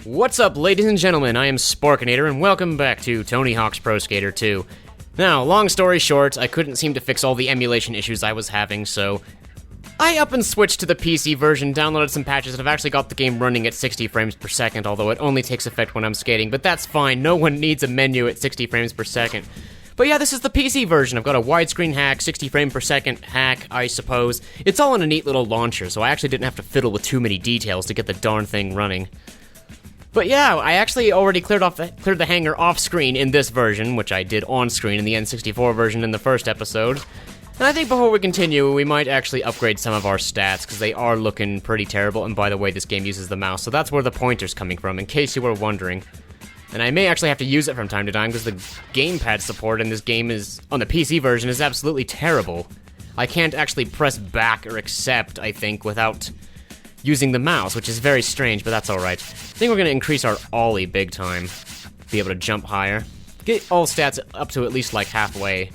What's up, ladies and gentlemen? I am Sporkinator, and welcome back to Tony Hawk's Pro Skater 2. Now, long story short, I couldn't seem to fix all the emulation issues I was having, so I up and switched to the PC version, downloaded some patches, and I've actually got the game running at 60 frames per second, although it only takes effect when I'm skating, but that's fine. No one needs a menu at 60 frames per second. But yeah, this is the PC version. I've got a widescreen hack, 60 frame per second hack, I suppose. It's all in a neat little launcher, so I actually didn't have to fiddle with too many details to get the darn thing running. But yeah, I actually already cleared the hanger off screen in this version, which I did on screen in the N64 version in the first episode. And I think before we continue, we might actually upgrade some of our stats, because they are looking pretty terrible, and by the way, this game uses the mouse, so that's where the pointer's coming from, in case you were wondering. And I may actually have to use it from time to time, because the gamepad support in this game on the PC version is absolutely terrible. I can't actually press back or accept, I think, without using the mouse, which is very strange, but that's alright. I think we're going to increase our ollie big time, be able to jump higher, get all stats up to at least like halfway.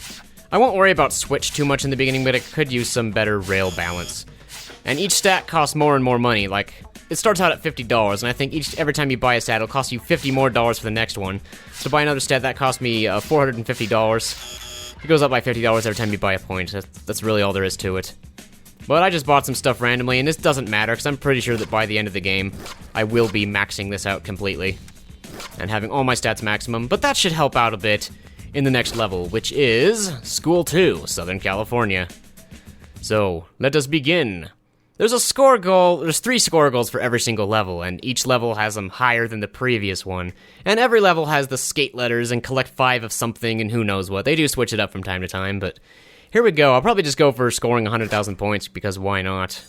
I won't worry about switch too much in the beginning, but it could use some better rail balance. And each stat costs more and more money, like, it starts out at $50, and I think every time you buy a stat, it'll cost you $50 more for the next one. So to buy another stat, that cost me $450. It goes up by $50 every time you buy a point. That's really all there is to it. But I just bought some stuff randomly, and this doesn't matter, because I'm pretty sure that by the end of the game, I will be maxing this out completely, and having all my stats maximum, but that should help out a bit in the next level, which is School 2, Southern California. So, let us begin. There's there's 3 score goals for every single level, and each level has them higher than the previous one, and every level has the skate letters and collect 5 of something and who knows what. They do switch it up from time to time, but here we go. I'll probably just go for scoring 100,000 points, because why not?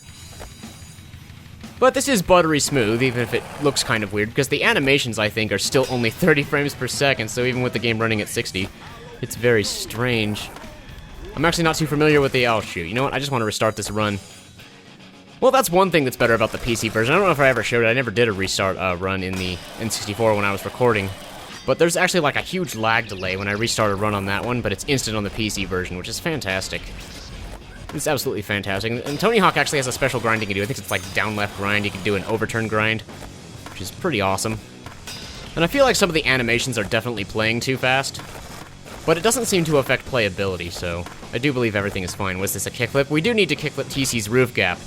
But this is buttery smooth, even if it looks kind of weird, because the animations, I think, are still only 30 frames per second, so even with the game running at 60, it's very strange. I'm actually not too familiar with the... Oh, shoot. You know what? I just want to restart this run. Well, that's one thing that's better about the PC version. I don't know if I ever showed it. I never did a restart run in the N64 when I was recording. But there's actually like a huge lag delay when I restart a run on that one, but it's instant on the PC version, which is fantastic. It's absolutely fantastic. And Tony Hawk actually has a special grind you can do. I think it's like down left grind. You can do an overturn grind, which is pretty awesome. And I feel like some of the animations are definitely playing too fast, but it doesn't seem to affect playability, so I do believe everything is fine. Was this a kickflip? We do need to kickflip TC's roof gap,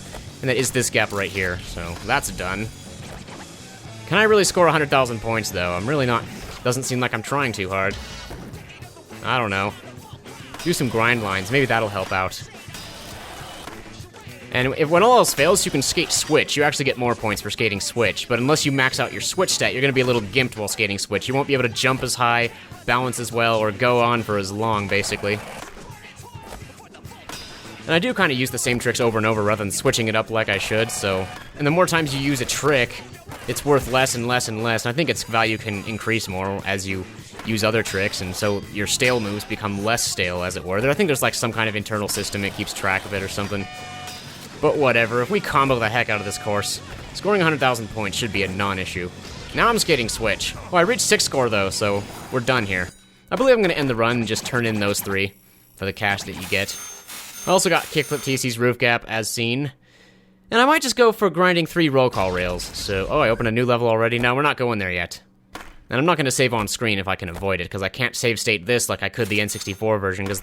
and that is this gap right here, so that's done. Can I really score 100,000 points, though? I'm really not... Doesn't seem like I'm trying too hard. I don't know. Do some grind lines. Maybe that'll help out. And when all else fails, you can skate switch. You actually get more points for skating switch. But unless you max out your switch stat, you're going to be a little gimped while skating switch. You won't be able to jump as high, balance as well, or go on for as long, basically. And I do kind of use the same tricks over and over rather than switching it up like I should, so... And the more times you use a trick, it's worth less and less and less, and I think its value can increase more as you use other tricks, and so your stale moves become less stale, as it were. I think there's like some kind of internal system that keeps track of it or something. But whatever, if we combo the heck out of this course, scoring 100,000 points should be a non-issue. Now I'm skating switch. Well, I reached 6 score though, so we're done here. I believe I'm going to end the run and just turn in those 3 for the cash that you get. I also got kickflip TC's roof gap, as seen. And I might just go for grinding 3 roll call rails. So, oh, I opened a new level already. No, we're not going there yet. And I'm not going to save on screen if I can avoid it, because I can't save state this like I could the N64 version, because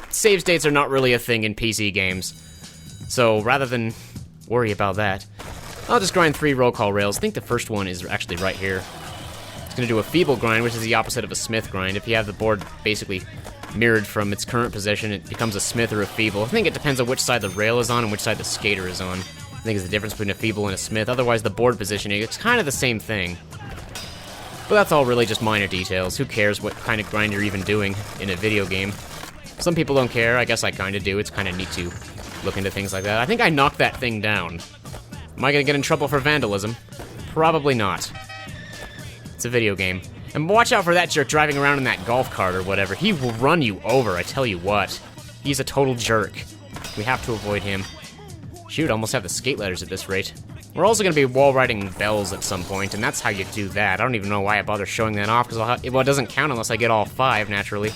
save states are not really a thing in PC games. So, rather than worry about that, I'll just grind 3 roll call rails. I think the first one is actually right here. It's going to do a feeble grind, which is the opposite of a smith grind. If you have the board basically mirrored from its current position, it becomes a smith or a feeble. I think it depends on which side the rail is on and which side the skater is on. I think it's the difference between a feeble and a smith. Otherwise, the board positioning, it's kind of the same thing. But that's all really just minor details. Who cares what kind of grind you're even doing in a video game? Some people don't care. I guess I kind of do. It's kind of neat to look into things like that. I think I knocked that thing down. Am I going to get in trouble for vandalism? Probably not. It's a video game. And watch out for that jerk driving around in that golf cart or whatever. He will run you over, I tell you what. He's a total jerk. We have to avoid him. Shoot, I almost have the skate letters at this rate. We're also going to be wall riding bells at some point, and that's how you do that. I don't even know why I bother showing that off, because it doesn't count unless I get all 5, naturally.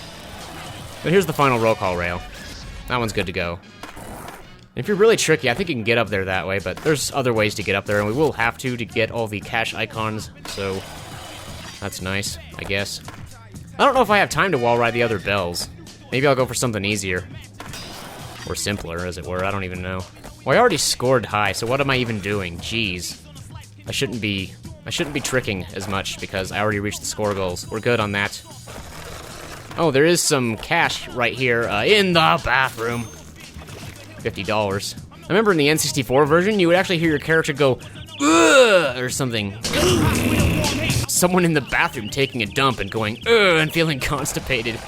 But here's the final roll call rail. That one's good to go. If you're really tricky, I think you can get up there that way, but there's other ways to get up there, and we will have to get all the cash icons, so that's nice, I guess. I don't know if I have time to wall ride the other bells. Maybe I'll go for something easier. Or simpler, as it were, I don't even know. Well, I already scored high, so what am I even doing? Jeez. I shouldn't be tricking as much, because I already reached the score goals. We're good on that. Oh, there is some cash right here, in the bathroom. $50. I remember in the N64 version, you would actually hear your character go, ugh, or something. Someone in the bathroom taking a dump and going, ugh, and feeling constipated.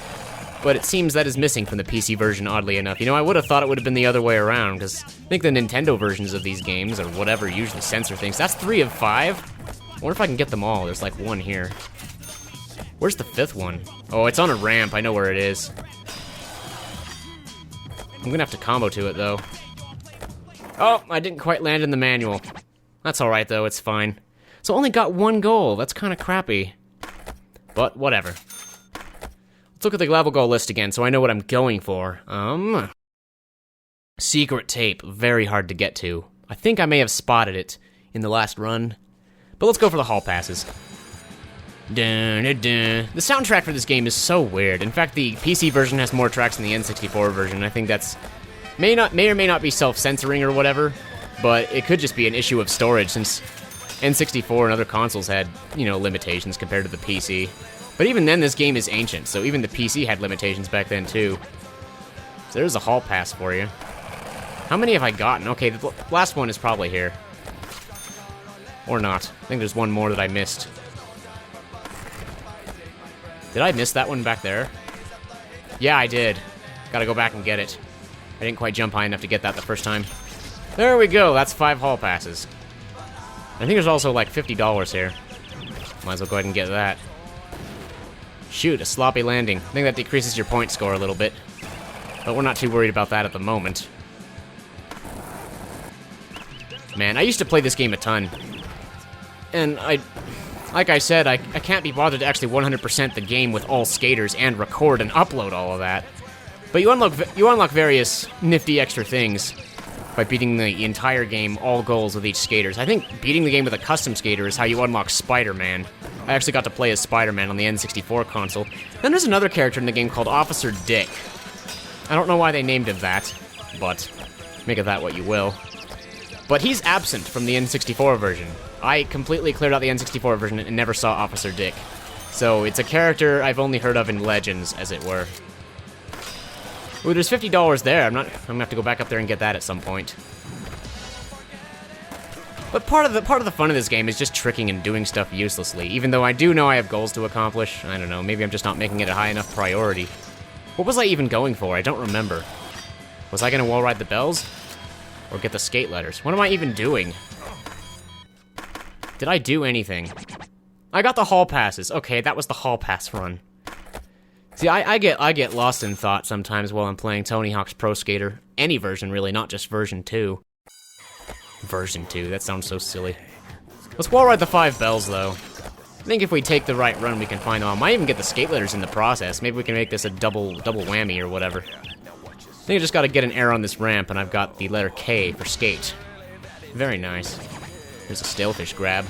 But it seems that is missing from the PC version, oddly enough. You know, I would have thought it would have been the other way around, because I think the Nintendo versions of these games, or whatever, usually censor things. That's 3 of 5? I wonder if I can get them all. There's like one here. Where's the 5th one? Oh, it's on a ramp. I know where it is. I'm gonna have to combo to it, though. Oh, I didn't quite land in the manual. That's alright, though. It's fine. So only got 1 goal. That's kind of crappy. But whatever. Let's look at the level goal list again so I know what I'm going for. Secret tape. Very hard to get to. I think I may have spotted it in the last run. But let's go for the hall passes. Dun, dun, dun. The soundtrack for this game is so weird. In fact, the PC version has more tracks than the N64 version. I think that's may or may not be self-censoring or whatever, but it could just be an issue of storage since N64 and other consoles had, you know, limitations compared to the PC. But even then, this game is ancient, so even the PC had limitations back then too. So there's a hall pass for you. How many have I gotten? Okay, the last one is probably here. Or not. I think there's one more that I missed. Did I miss that one back there? Yeah, I did. Gotta go back and get it. I didn't quite jump high enough to get that the first time. There we go, that's 5 hall passes. I think there's also like $50 here. Might as well go ahead and get that. Shoot, a sloppy landing. I think that decreases your point score a little bit. But we're not too worried about that at the moment. Man, I used to play this game a ton. And like I said, I can't be bothered to actually 100% the game with all skaters and record and upload all of that. But you unlock various nifty extra things by beating the entire game, all goals with each skaters. I think beating the game with a custom skater is how you unlock Spider-Man. I actually got to play as Spider-Man on the N64 console. Then there's another character in the game called Officer Dick. I don't know why they named him that, but make of that what you will. But he's absent from the N64 version. I completely cleared out the N64 version and never saw Officer Dick. So it's a character I've only heard of in Legends, as it were. Ooh, there's $50 there. I'm gonna have to go back up there and get that at some point. But part of the fun of this game is just tricking and doing stuff uselessly, even though I do know I have goals to accomplish. I don't know, maybe I'm just not making it a high enough priority. What was I even going for? I don't remember. Was I gonna wall ride the bells? Or get the skate letters? What am I even doing? Did I do anything? I got the hall passes. Okay, that was the hall pass run. See, I get lost in thought sometimes while I'm playing Tony Hawk's Pro Skater. Any version, really, not just version 2. Version 2, that sounds so silly. Let's wall ride the 5 bells, though. I think if we take the right run, we can find them. I might even get the skate letters in the process. Maybe we can make this a double whammy or whatever. I think I just gotta get an air on this ramp, and I've got the letter K for skate. Very nice. There's a stalefish grab.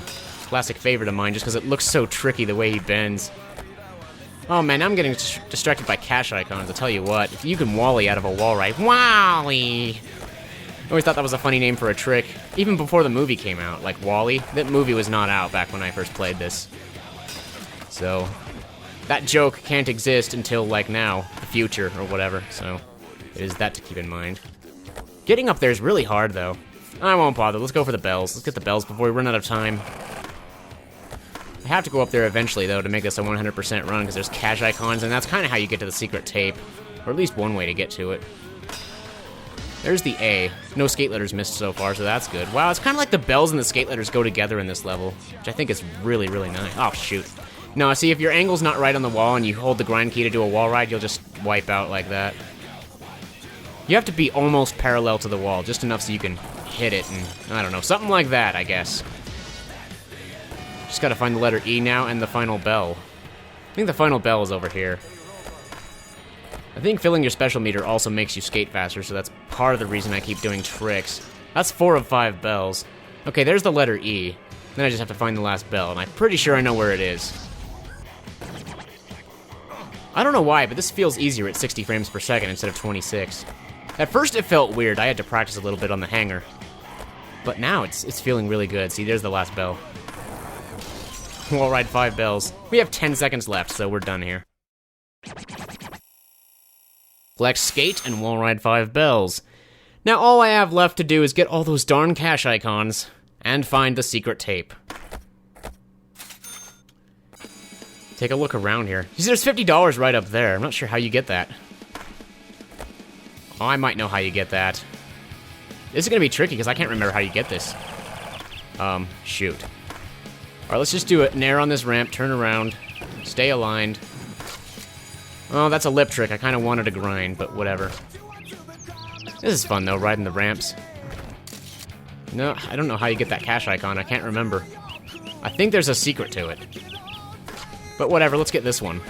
Classic favorite of mine, just because it looks so tricky the way he bends. Oh man, I'm getting distracted by cash icons, I'll tell you what. If you can Wally out of a wall ride, Wally! I always thought that was a funny name for a trick, even before the movie came out, like Wally. That movie was not out back when I first played this. So, that joke can't exist until, like, now, the future, or whatever, so it is that to keep in mind. Getting up there is really hard, though. I won't bother, let's go for the bells. Let's get the bells before we run out of time. I have to go up there eventually, though, to make this a 100% run, because there's cash icons, and that's kind of how you get to the secret tape. Or at least one way to get to it. There's the A. No skate letters missed so far, so that's good. Wow, it's kind of like the bells and the skate letters go together in this level, which I think is really, really nice. Oh, shoot. No, see, if your angle's not right on the wall and you hold the grind key to do a wall ride, you'll just wipe out like that. You have to be almost parallel to the wall, just enough so you can hit it, and I don't know, something like that, I guess. Just gotta find the letter E now and the final bell. I think the final bell is over here. I think filling your special meter also makes you skate faster, so that's part of the reason I keep doing tricks. That's 4 of 5 bells. Okay, there's the letter E. Then I just have to find the last bell, and I'm pretty sure I know where it is. I don't know why, but this feels easier at 60 frames per second instead of 26. At first it felt weird. I had to practice a little bit on the hanger. But now it's feeling really good. See, there's the last bell. Wall ride 5 bells. We have 10 seconds left, so we're done here. Collect skate and wall ride 5 bells. Now all I have left to do is get all those darn cash icons and find the secret tape. Take a look around here. See, there's $50 right up there. I'm not sure how you get that. Oh, I might know how you get that. This is gonna be tricky because I can't remember how you get this. Shoot. Alright, let's just do it. Nair on this ramp, turn around, stay aligned. Oh, that's a lip trick. I kind of wanted to grind, but whatever. This is fun though, riding the ramps. No, I don't know how you get that cash icon. I can't remember. I think there's a secret to it. But whatever, let's get this one.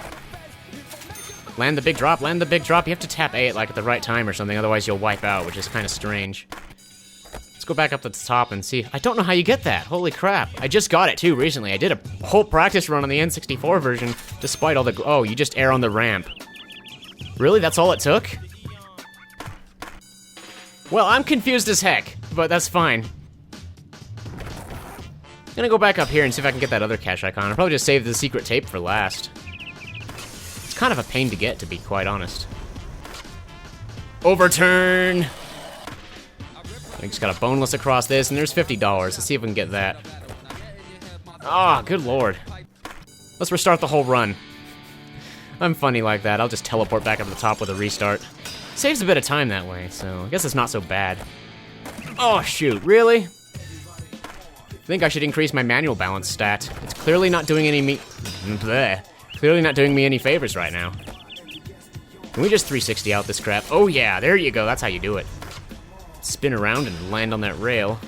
Land the big drop, land the big drop. You have to tap A at the right time or something, otherwise you'll wipe out, which is kind of strange. Let's go back up to the top and see. I don't know how you get that. Holy crap. I just got it too recently. I did a whole practice run on the N64 version, despite all the... Oh, you just air on the ramp. Really? That's all it took? Well, I'm confused as heck, but that's fine. I'm gonna go back up here and see if I can get that other cash icon. I'll probably just save the secret tape for last. It's kind of a pain to get, to be quite honest. Overturn! I just got a boneless across this, and there's $50. Let's see if we can get that. Ah, good lord. Let's restart the whole run. I'm funny like that. I'll just teleport back up to the top with a restart. Saves a bit of time that way, so I guess it's not so bad. Oh, shoot, really? I think I should increase my manual balance stat. It's clearly not doing clearly not doing me any favors right now. Can we just 360 out this crap? Oh yeah, there you go, that's how you do it. Spin around and land on that rail.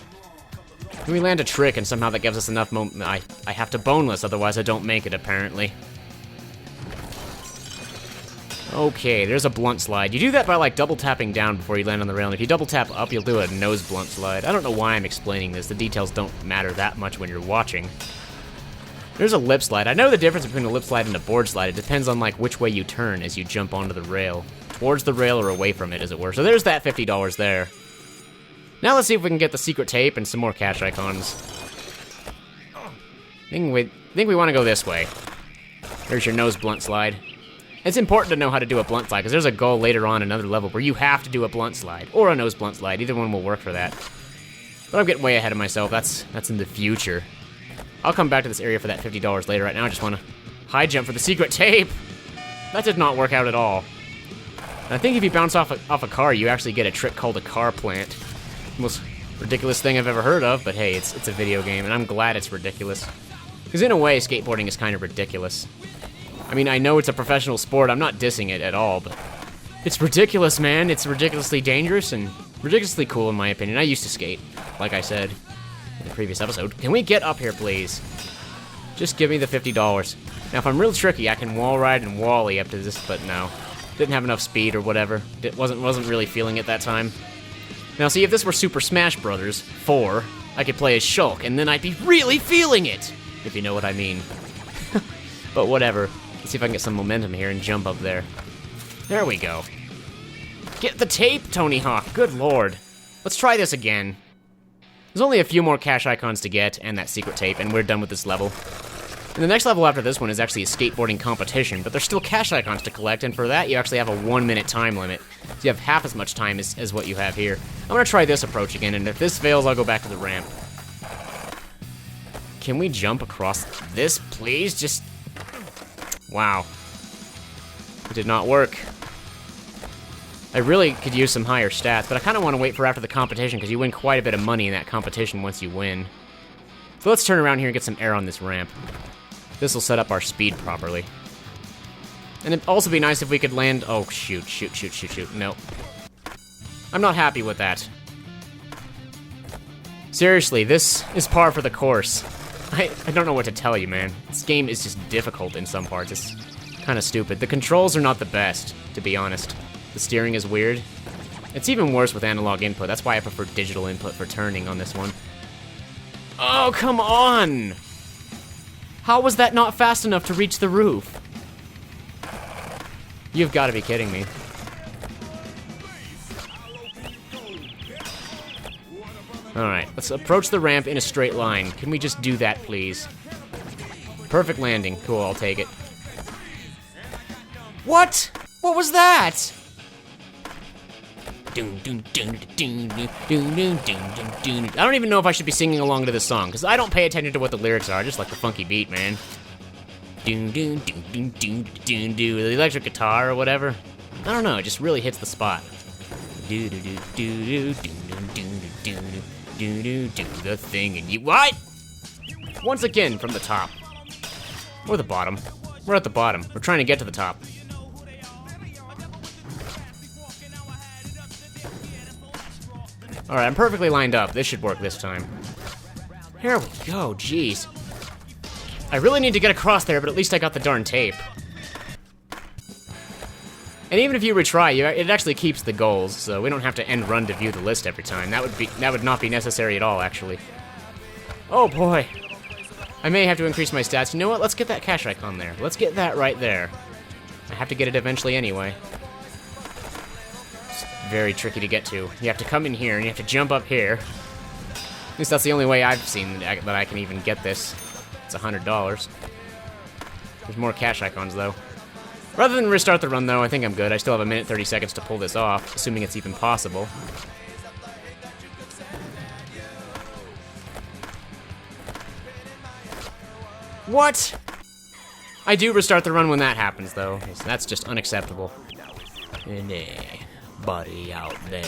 Can we land a trick and somehow that gives us enough I have to boneless, otherwise I don't make it, apparently. Okay, there's a blunt slide. You do that by double tapping down before you land on the rail, and if you double tap up, you'll do a nose blunt slide. I don't know why I'm explaining this. The details don't matter that much when you're watching. There's a lip slide. I know the difference between a lip slide and a board slide. It depends on which way you turn as you jump onto the rail. Towards the rail or away from it, as it were. So there's that $50 there. Now let's see if we can get the secret tape and some more cash icons. I think we want to go this way. There's your nose blunt slide. It's important to know how to do a blunt slide, because there's a goal later on another level where you have to do a blunt slide, or a nose blunt slide. Either one will work for that. But I'm getting way ahead of myself. That's in the future. I'll come back to this area for that $50 later. Right now I just want to high jump for the secret tape. That did not work out at all. And I think if you bounce off a car, you actually get a trick called a car plant. Most ridiculous thing I've ever heard of, but hey, it's a video game, and I'm glad it's ridiculous. Because in a way, skateboarding is kind of ridiculous. I mean, I know it's a professional sport, I'm not dissing it at all, but it's ridiculous, man. It's ridiculously dangerous and ridiculously cool, in my opinion. I used to skate, like I said in the previous episode. Can we get up here, please? Just give me the $50. Now, if I'm real tricky, I can wall ride and wally up to this, but no. Didn't have enough speed or whatever. Wasn't really feeling it that time. Now, see, if this were Super Smash Bros. 4, I could play as Shulk, and then I'd be really feeling it, if you know what I mean. But whatever. Let's see if I can get some momentum here and jump up there. There we go. Get the tape, Tony Hawk. Good lord. Let's try this again. There's only a few more cash icons to get and that secret tape, and we're done with this level. And the next level after this one is actually a skateboarding competition, but there's still cash icons to collect, and for that you actually have a 1-minute time limit. So you have half as much time as what you have here. I'm gonna try this approach again, and if this fails, I'll go back to the ramp. Can we jump across this, please? Just... Wow. It did not work. I really could use some higher stats, but I kind of want to wait for after the competition, because you win quite a bit of money in that competition once you win. So let's turn around here and get some air on this ramp. This will set up our speed properly. And it'd also be nice if we could land... Oh, shoot. No. I'm not happy with that. Seriously, this is par for the course. I don't know what to tell you, man. This game is just difficult in some parts. It's kind of stupid. The controls are not the best, to be honest. The steering is weird. It's even worse with analog input. That's why I prefer digital input for turning on this one. Oh, come on! How was that not fast enough to reach the roof? You've got to be kidding me. Alright, let's approach the ramp in a straight line. Can we just do that, please? Perfect landing. Cool, I'll take it. What? What was that? I don't even know if I should be singing along to this song, because I don't pay attention to what the lyrics are. I just like the funky beat, man. The electric guitar or whatever. I don't know, it just really hits the spot. Do the thing and you what? Once again from the top. Or the bottom. We're at the bottom. We're trying to get to the top. Alright, I'm perfectly lined up. This should work this time. Here we go, jeez. I really need to get across there, but at least I got the darn tape. And even if you retry, it actually keeps the goals, so we don't have to end run to view the list every time. That would not be necessary at all, actually. Oh boy. I may have to increase my stats. You know what? Let's get that cash icon there. Let's get that right there. I have to get it eventually anyway. It's very tricky to get to. You have to come in here, and you have to jump up here. At least that's the only way I've seen that I can even get this. It's $100. There's more cash icons, though. Rather than restart the run, though, I think I'm good. I still have 1 minute 30 seconds to pull this off, assuming it's even possible. What? I do restart the run when that happens, though. So that's just unacceptable. Anybody out there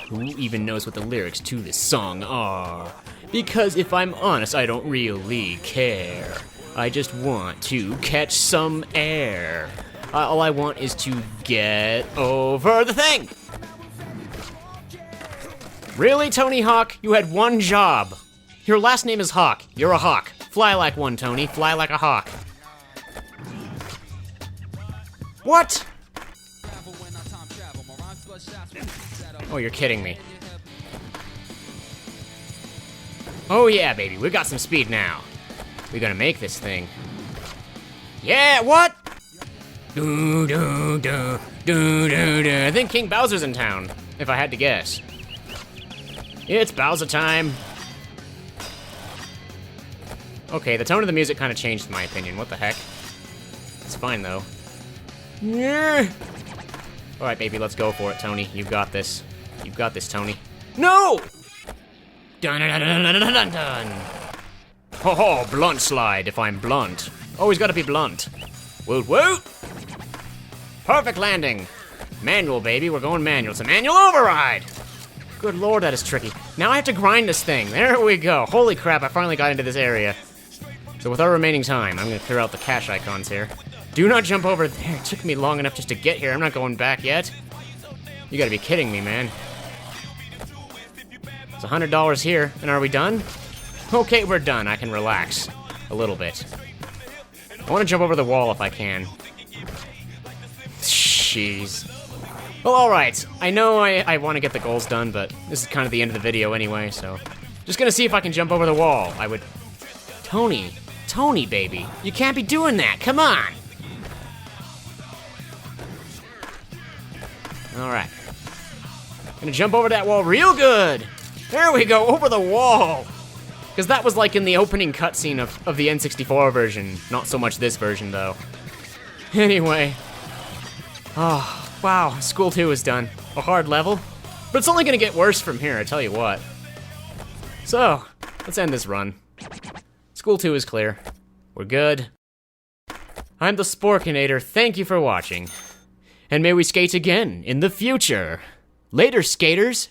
who even knows what the lyrics to this song are? Because if I'm honest, I don't really care. I just want to catch some air. All I want is to get over the thing! Really, Tony Hawk? You had one job. Your last name is Hawk. You're a hawk. Fly like one, Tony. Fly like a hawk. What? Oh, you're kidding me. Oh yeah, baby. We got some speed now. We're gonna make this thing. Yeah, what? Do, do, do, do, do, do. I think King Bowser's in town, if I had to guess. It's Bowser time. Okay, the tone of the music kind of changed in my opinion. What the heck? It's fine, though. Yeah. Alright, baby, let's go for it, Tony. You've got this. You've got this, Tony. No! Dun dun dun dun dun dun dun. Ho ho, blunt slide if I'm blunt. Always gotta be blunt. Woot woot! Perfect landing. Manual, baby, we're going manual. It's a manual override! Good lord, that is tricky. Now I have to grind this thing. There we go. Holy crap, I finally got into this area. So with our remaining time, I'm gonna clear out the cache icons here. Do not jump over there. It took me long enough just to get here. I'm not going back yet. You gotta be kidding me, man. It's $100 here, and are we done? Okay, we're done. I can relax a little bit. I want to jump over the wall if I can. Jeez. Well, alright. I know I want to get the goals done, but this is kind of the end of the video anyway, so... Just gonna see if I can jump over the wall. I would... Tony, baby. You can't be doing that. Come on! Alright. Gonna jump over that wall real good! There we go, over the wall! Because that was like in the opening cutscene of the N64 version. Not so much this version, though. Anyway. Oh, wow, School 2 is done. A hard level. But it's only gonna get worse from here, I tell you what. So, let's end this run. School 2 is clear. We're good. I'm the Sporkinator, thank you for watching. And may we skate again in the future. Later, skaters!